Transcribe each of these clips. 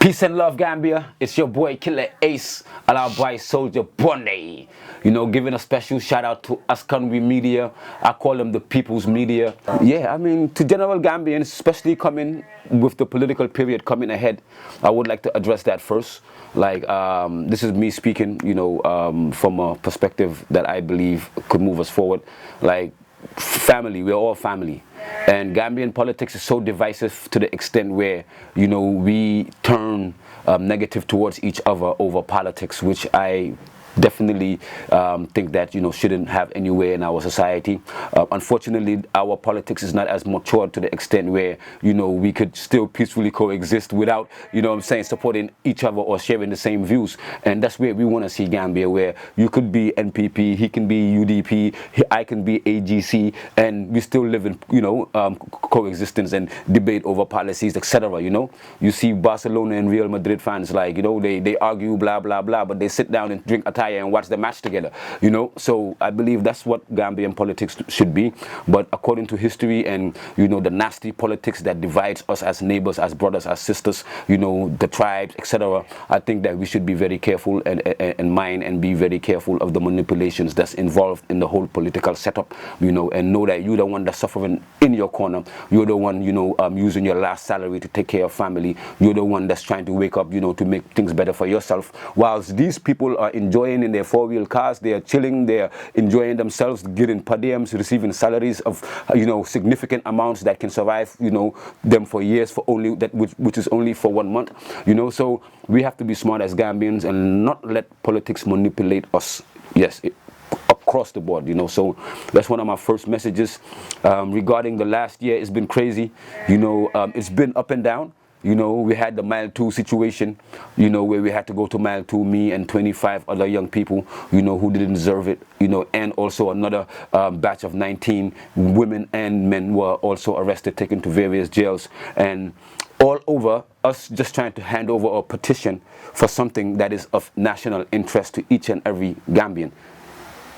Peace and love, Gambia. It's your boy Killa Ace, our boy Soldier Bonnet. Giving a special shout out to Askanwi Media. I call them the people's media. Yeah, I mean, to general Gambians, especially coming with the political period coming ahead, I would like to address that first. Like, this is me speaking, from a perspective that I believe could move us forward. Like, family, we're all family. And Gambian politics is so divisive to the extent where, we turn negative towards each other over politics, which I definitely think that shouldn't have anywhere in our society. Unfortunately, our politics is not as mature to the extent where we could still peacefully coexist without supporting each other or sharing the same views. And that's where we want to see Gambia, where you could be NPP, he can be UDP, I can be AGC, and we still live in coexistence and debate over policies, etc. You see Barcelona and Real Madrid fans, like they argue blah blah blah, but they sit down and drink a and watch the match together, so I believe that's what Gambian politics should be. But according to history and the nasty politics that divides us as neighbors, as brothers, as sisters, the tribes, etc., I think that we should be very careful and mind and be very careful of the manipulations that's involved in the whole political setup, and know that you're the one that's suffering in your corner. You're the one using your last salary to take care of family. You're the one that's trying to wake up to make things better for yourself, whilst these people are enjoying in their four-wheel cars, they are chilling, they are enjoying themselves, getting per diems, receiving salaries of significant amounts that can survive them for years, for only that which is only for 1 month. So we have to be smart as Gambians and not let politics manipulate us. Yes, across the board. So that's one of my first messages. Regarding the last year, it's been crazy. It's been up and down. We had the Mile 2 situation, where we had to go to Mile 2, me and 25 other young people, who didn't deserve it, and also another batch of 19 women and men were also arrested, taken to various jails, and all over us just trying to hand over a petition for something that is of national interest to each and every Gambian,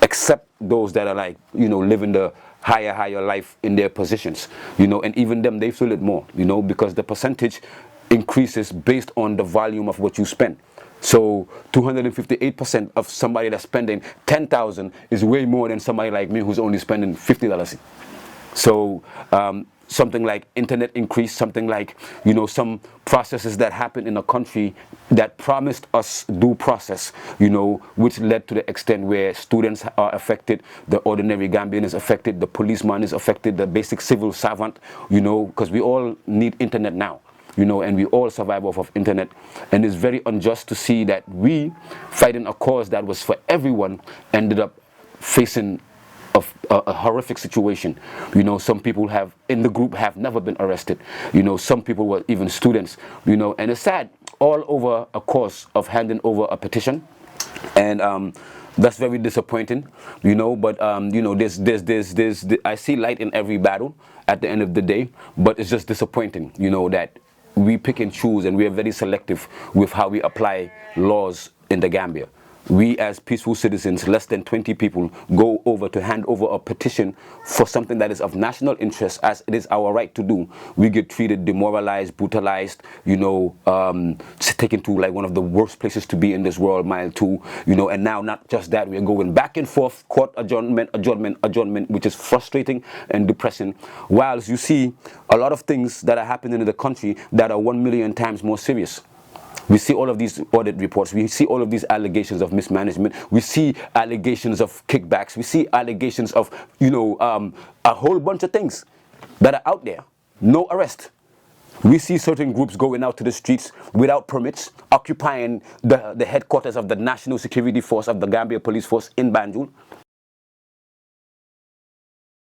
except those that are living the higher life in their positions, and even them, they feel it more, because the percentage increases based on the volume of what you spend. So 258% of somebody that's spending 10,000 is way more than somebody like me who's only spending $50. So something like internet increase, something like some processes that happen in a country that promised us due process, which led to the extent where students are affected, the ordinary Gambian is affected, the policeman is affected, the basic civil servant, because we all need internet now, and we all survive off of internet. And it's very unjust to see that we, fighting a cause that was for everyone, ended up facing a horrific situation. Some people in the group have never been arrested. Some people were even students. And it's sad, all over a cause of handing over a petition, and that's very disappointing. But there's I see light in every battle at the end of the day. But it's just disappointing, that we pick and choose and we are very selective with how we apply laws in the Gambia. We as peaceful citizens, less than 20 people, go over to hand over a petition for something that is of national interest, as it is our right to do. We get treated, demoralized, brutalized, taken to like one of the worst places to be in this world, Mile 2, and now not just that, we're going back and forth, court adjournment, which is frustrating and depressing, whilst you see a lot of things that are happening in the country that are 1 million times more serious. We see all of these audit reports. We see all of these allegations of mismanagement. We see allegations of kickbacks. We see allegations of, a whole bunch of things that are out there. No arrest. We see certain groups going out to the streets without permits, occupying the headquarters of the National Security Force of the Gambia Police Force in Banjul.